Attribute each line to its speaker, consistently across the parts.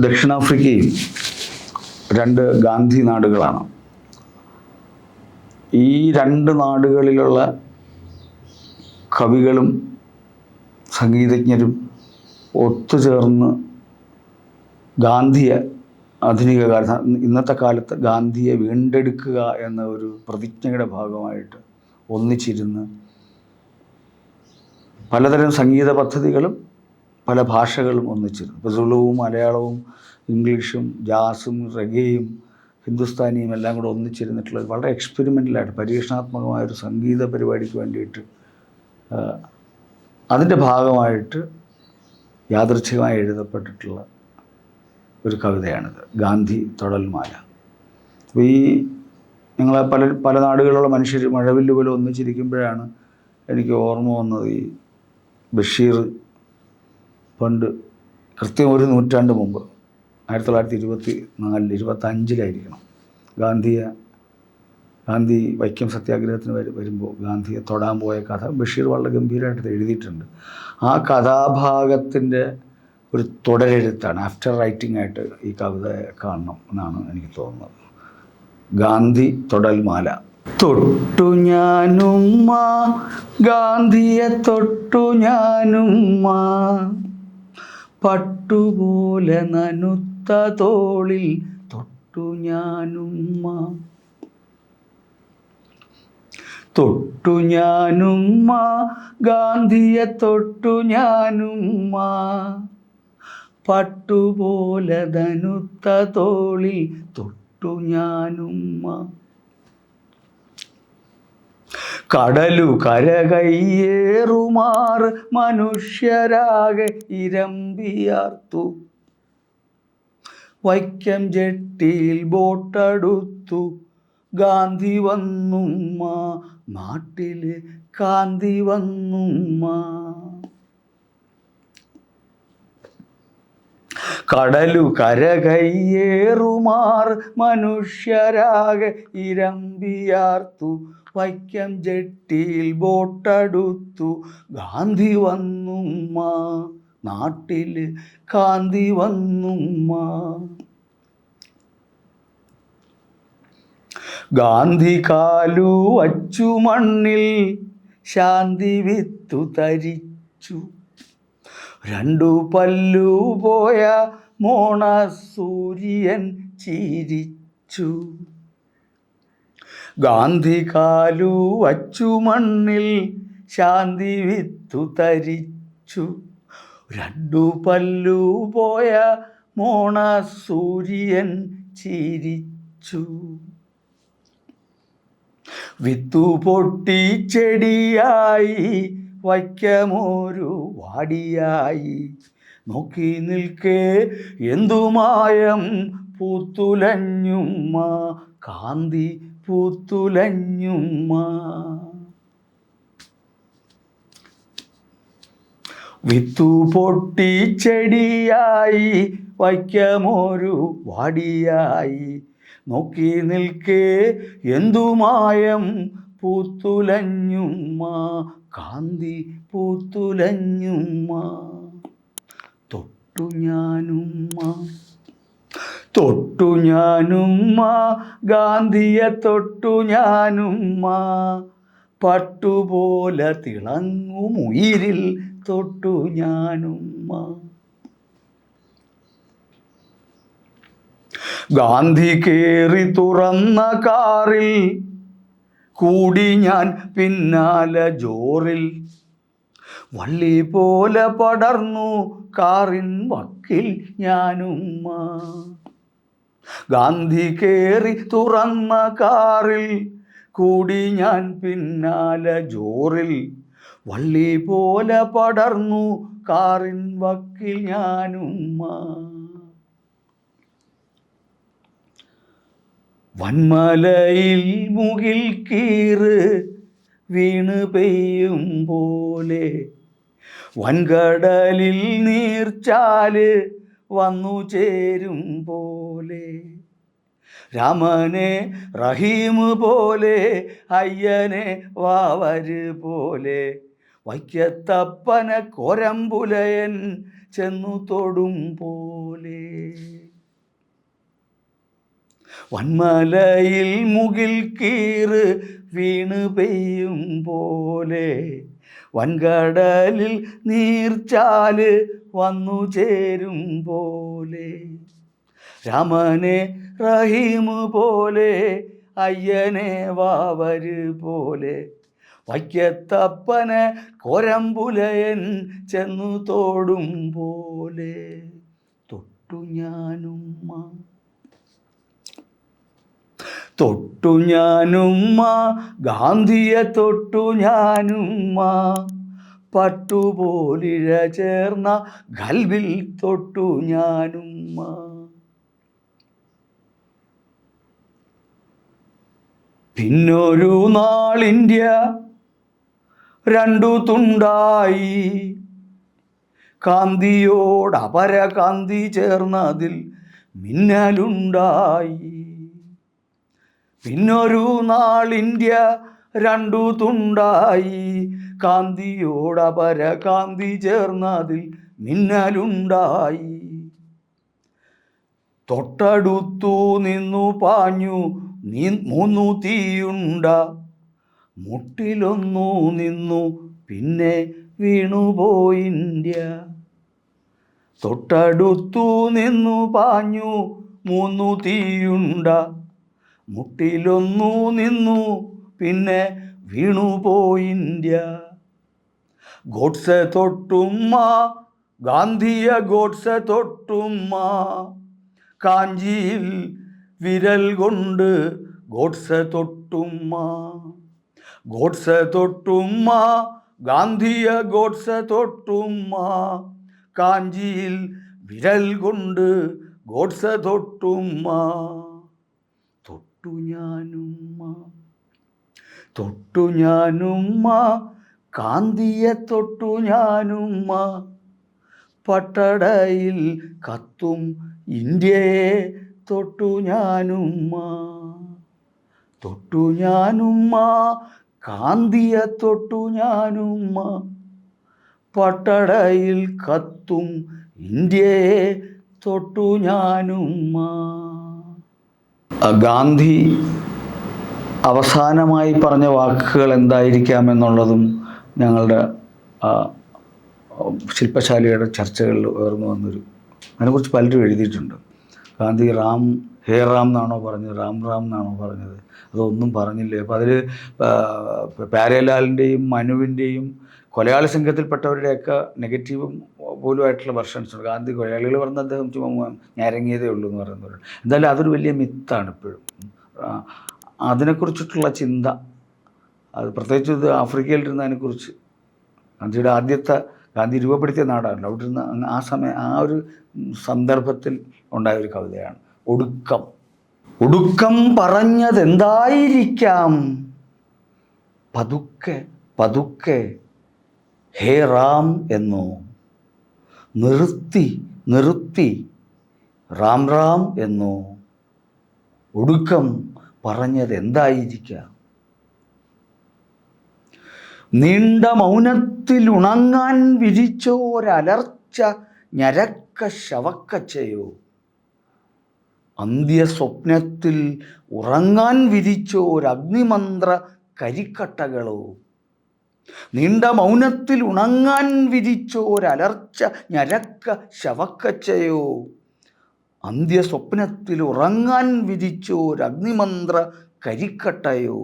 Speaker 1: ദക്ഷിണാഫ്രിക്കയും രണ്ട് ഗാന്ധി നാടുകളാണ്. ഈ രണ്ട് നാടുകളിലുള്ള കവികളും സംഗീതജ്ഞരും ഒത്തുചേർന്ന് ഗാന്ധിയെ ആധുനിക കാലത്ത് ഇന്നത്തെ കാലത്ത് ഗാന്ധിയെ വീണ്ടെടുക്കുക എന്ന ഒരു പ്രതിജ്ഞയുടെ ഭാഗമായിട്ട് ഒന്നിച്ചിരുന്ന് പലതരം സംഗീത പദ്ധതികളും പല ഭാഷകളും ഒന്നിച്ചിരുന്നു. ഇപ്പോൾ സുളുവും മലയാളവും ഇംഗ്ലീഷും ജാസും റെഗയും ഹിന്ദുസ്ഥാനിയും എല്ലാം കൂടെ ഒന്നിച്ചിരുന്നിട്ടുള്ള വളരെ എക്സ്പെരിമെൻ്റലായിട്ട് പരീക്ഷണാത്മകമായൊരു സംഗീത പരിപാടിക്ക് വേണ്ടിയിട്ട് അതിൻ്റെ ഭാഗമായിട്ട് യാദൃച്ഛികമായി എഴുതപ്പെട്ടിട്ടുള്ള ഒരു കവിതയാണിത്, ഗാന്ധി തൊടൽമാല. അപ്പോൾ ഈ ഞങ്ങളെ പല നാടുകളിലുള്ള മനുഷ്യർ മഴവില്ല് പോലെ ഒന്നിച്ചിരിക്കുമ്പോഴാണ് എനിക്ക് ഓർമ്മ വന്നത് ഈ ബഷീർ പണ്ട് കൃത്യം ഒരു നൂറ്റാണ്ട് മുമ്പ് 1924-25 ഗാന്ധി വൈക്കം സത്യാഗ്രഹത്തിന് വരുമ്പോൾ ഗാന്ധിയെ തൊടാൻ പോയ കഥ ബഷീർ വളരെ ഗംഭീരമായിട്ട് എഴുതിയിട്ടുണ്ട്. ആ കഥാഭാഗത്തിൻ്റെ ഒരു തുടരെഴുത്താണ്, ആഫ്റ്റർ റൈറ്റിംഗ് ആയിട്ട് ഈ കവിത കാണണം എന്നാണ് എനിക്ക് തോന്നുന്നത്. ഗാന്ധി തൊടൽമാല. തൊട്ടു ഞാനുമ്മ ഗാന്ധിയെ തൊട്ടു ഞാനുമ്മ, പട്ടുപോലെ നനുത്ത തോളിൽ തൊട്ടു ഞാനുമ്മ. തൊട്ടു ഞാനുമ്മ ഗാന്ധിയെ തൊട്ടു ഞാനുമ്മ, പട്ടുപോലെ നനുത്ത തോളിൽ തൊട്ടു ഞാനുമ്മ. കടലു കരകയ്യേറുമാർ മനുഷ്യരാകെ ഇരമ്പിയാർത്തു, വൈക്കം ജെട്ടിയിൽ ബോട്ടടുത്തു ഗാന്ധി വന്നുമ്മ, നാട്ടിൽ കാന്തി വന്നുമ്മ. കടലു കരകയ്യേറുമാർ മനുഷ്യരാകെ ഇരമ്പിയാർത്തു, വൈക്കം ജെട്ടിയിൽ ബോട്ടടുത്തു ഗാന്ധി വന്നുമ്മ, നാട്ടിൽ കാന്തി വന്നുമ്മ. ഗാന്ധി കാലു വച്ചു മണ്ണിൽ ശാന്തി വിത്തു തരിച്ചു, രണ്ടു പല്ലു പോയ മോണസൂര്യൻ ചിരിച്ചു. ഗാന്ധി കാലു വച്ചു മണ്ണിൽ ശാന്തി വിത്തു തരിച്ചു, രണ്ടു പല്ലു പോയ മോണസൂര്യൻ ചിരിച്ചു. വിത്തു പൊട്ടി ചെടിയായി വൈക്കമൊരു വാടിയായി, നോക്കി നിൽക്കേ എന്തുമായം പൂത്തുലഞ്ഞുമ്മ, കാന്തി പൂത്തുലഞ്ഞുമ്മ. വിത്തു പൊട്ടി ചെടിയായി വൈക്കമൊരു വാടിയായി, നോക്കി നിൽക്കേ എന്തുമായം പൂത്തുലഞ്ഞുമ്മ, കാന്തി പൂത്തുലഞ്ഞുമ്മ. തൊട്ടു ഞാനുമ്മ തൊട്ടു ഞാനുമ്മ ഗാന്ധിയെ തൊട്ടു ഞാനുമ്മ, പട്ടുപോലെ തിളങ്ങുമുയിരിൽ തൊട്ടു ഞാനുമ്മ. ഗാന്ധി കേറി തുറന്ന കാറിൽ കൂടി ഞാൻ പിന്നാലെ ജോറിൽ, വള്ളി പോലെ പടർന്നു കാറിൻ വക്കിൽ ഞാനുമ്മ. ഗാന്ധി കേറി തുറന്ന കാറിൽ കൂടി ഞാൻ പിന്നാലെ ജോറിൽ, വള്ളി പോലെ പടർന്നു കാറിൻ വക്കിൽ ഞാനുമ്മ. വന്മലയിൽ മുകിൽ കീറ് വീണ് പെയ്യും പോലെ, വൻകടലിൽ നീർച്ചാല് വന്നു ചേരും പോലെ, രാമനെ റഹീം പോലെ അയ്യനെ വാവര് പോലെ, വൈക്കത്തപ്പന കോരമ്പുലയൻ ചെന്നു തൊടും പോലെ. വന്മലയിൽ മുകിൽ കീറ് വീണ് പെയ്യും പോലെ, വൻകടലിൽ നീർച്ചാല് വന്നു ചേരും പോലെ, രാമനെ റഹീം പോലെ, അയ്യനെ വാവര് പോലെ, വൈക്കത്തപ്പന കോരമ്പുലയൻ ചെന്നു തോടും പോലെ. തൊട്ടു ഞാനുമ്മ ഗാന്ധിയെ തൊട്ടു ഞാനുമ്മ, പട്ടുപോലിഴ ചേർന്ന ഗൽവിൽ തൊട്ടു ഞാനുമ്മ. പിന്നൊരു നാൾ ഇന്ത്യ രണ്ടു തുണ്ടായി, കാന്തിയോട് അപരകാന്തി ചേർന്നതിൽ മിന്നലുണ്ടായി. പിന്നൊരു നാൾ ഇന്ത്യ രണ്ടു തുണ്ടായി, കാന്തിയോട് അപരകാന്തി ചേർന്നതിൽ മിന്നലുണ്ടായി. തൊട്ടടുത്തു നിന്നു പാഞ്ഞു മൂന്നു തീയുണ്ട, മുട്ടിലൊന്നു നിന്നു പിന്നെ വീണുപോയി ഇന്ത്യ. തൊട്ടടുത്തു നിന്നു പാഞ്ഞു മൂന്നു തീയുണ്ട, മുട്ടിലൊന്നു നിന്നു പിന്നെ വീണുപോയി ഇന്ത്യ. ഗോഡ്സെ തൊട്ടുമ്മ ഗാന്ധിയെ ഗോഡ്സെ തൊട്ടുമ്മ, കാഞ്ചിയിൽ വിരൽ കൊണ്ട് ഗോഡ്സെ തൊട്ടുമ്മ. ഗോഡ്സെ തൊട്ടുമ്മ ഗാന്ധിയെ ഗോഡ്സെ തൊട്ടുമ്മ, കാഞ്ചിയിൽ വിരൽ കൊണ്ട് ഗോഡ്സെ തൊട്ടുമ്മ. തൊട്ടു ഞാനുമ്മ കാന്തിയെ തൊട്ടു ഞാനുമ്മ, പട്ടടയിൽ കത്തും ഇന്ത്യയെ തൊട്ടു ഞാനുമ്മ. തൊട്ടു ഞാനുമ്മ കാന്തിയെ തൊട്ടു ഞാനുമ്മ, പട്ടടയിൽ കത്തും ഇന്ത്യയെ തൊട്ടു ഞാനുമ്മ. ഗാന്ധി അവസാനമായി പറഞ്ഞ വാക്കുകൾ എന്തായിരിക്കാമെന്നുള്ളതും ഞങ്ങളുടെ ശില്പശാലയുടെ ചർച്ചകളിൽ ഉയർന്നു വന്നൊരു, അതിനെക്കുറിച്ച് പലരും എഴുതിയിട്ടുണ്ട്. ഗാന്ധി ഹേ റാം എന്നാണോ പറഞ്ഞത്, രാം എന്നാണോ പറഞ്ഞത്, അതൊന്നും പറഞ്ഞില്ലേ. അപ്പോൾ അതിൽ പ്യാരേലാലിൻ്റെയും മനുവിൻ്റെയും കൊലയാളി സംഘത്തിൽപ്പെട്ടവരുടെയൊക്കെ നെഗറ്റീവും പോലുമായിട്ടുള്ള വെർഷൻസ് ഉണ്ട്. ഗാന്ധി കൊലയാളികൾ പറഞ്ഞ അദ്ദേഹം ചുമ്മാ ഞരങ്ങിയതേ ഉള്ളൂ എന്ന് പറയുന്നവരുണ്ട്. എന്തായാലും അതൊരു വലിയ മിത്താണ് ഇപ്പോഴും. അതിനെക്കുറിച്ചിട്ടുള്ള ചിന്ത, അത് പ്രത്യേകിച്ച് ഇത് ആഫ്രിക്കയിലിരുന്നതിനെക്കുറിച്ച്, ഗാന്ധി രൂപപ്പെടുത്തിയ നാടാണല്ലോ, അവിടെ ഇരുന്ന് ആ ഒരു സന്ദർഭത്തിൽ ഉണ്ടായ ഒരു കവിതയാണ് ഒടുക്കം പറഞ്ഞതെന്തായിരിക്കാം, പതുക്കെ പതുക്കെ ഹേ റാം എന്നോ, നിർത്തി റാം എന്നോ, ഒടുക്കം പറഞ്ഞതെന്തായിരിക്കാം. നീണ്ട മൗനത്തിൽ ഉണങ്ങാൻ വിരിച്ചോരലർച്ച ഞരക്ക ശവക്കച്ചയോ, അന്ത്യസ്വപ്നത്തിൽ ഉറങ്ങാൻ വിരിച്ചോരഗ്നിമന്ത്ര കരിക്കട്ടകളോ. നീണ്ട മൗനത്തിൽ ഉണങ്ങാൻ വിരിച്ചോരലർച്ച ഞരക്ക ശവക്കച്ചയോ, അന്ത്യസ്വപ്നത്തിൽ ഉറങ്ങാൻ വിരിച്ചോരഗ്നിമന്ത്ര കരിക്കട്ടയോ.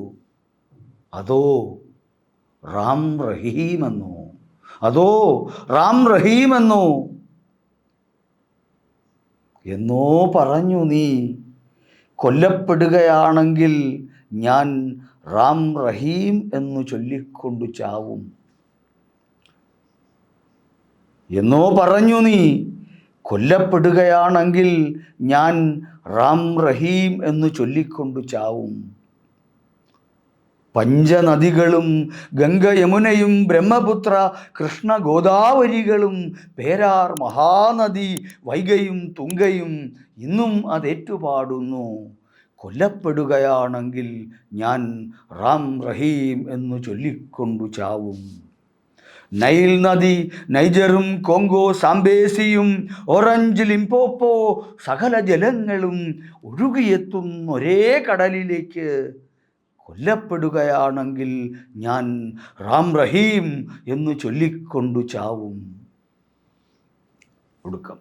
Speaker 1: അതോ റാം റഹീമെന്നോ, എന്നോ പറഞ്ഞു നീ, കൊല്ലപ്പെടുകയാണെങ്കിൽ ഞാൻ റാം റഹീം എന്നു ചൊല്ലിക്കൊണ്ടു ചാവും. എന്നോ പറഞ്ഞു നീ, കൊല്ലപ്പെടുകയാണെങ്കിൽ ഞാൻ റാം റഹീം എന്നു ചൊല്ലിക്കൊണ്ടു ചാവും. പഞ്ചനദികളും ഗംഗ യമുനയും ബ്രഹ്മപുത്ര കൃഷ്ണ ഗോദാവരികളും പേരാർ മഹാനദി വൈഗയും തുങ്കയും ഇന്നും അതേറ്റുപാടുന്നു. കൊല്ലപ്പെടുകയാണെങ്കിൽ ഞാൻ റാം റഹീം എന്നു ചൊല്ലിക്കൊണ്ടു ചാവും. നൈൽ നദി, നൈജറും കോങ്കോ സാംബേസിയും ഓറഞ്ച് ലിംപോപ്പോ സകല ജലങ്ങളും ഒഴുകിയെത്തുന്ന ഒരേ കടലിലേക്ക് കൊല്ലപ്പെടുകയാണെങ്കിൽ ഞാൻ റാം റഹീം എന്ന് ചൊല്ലിക്കൊണ്ടു ചാവും. ഒടുക്കം.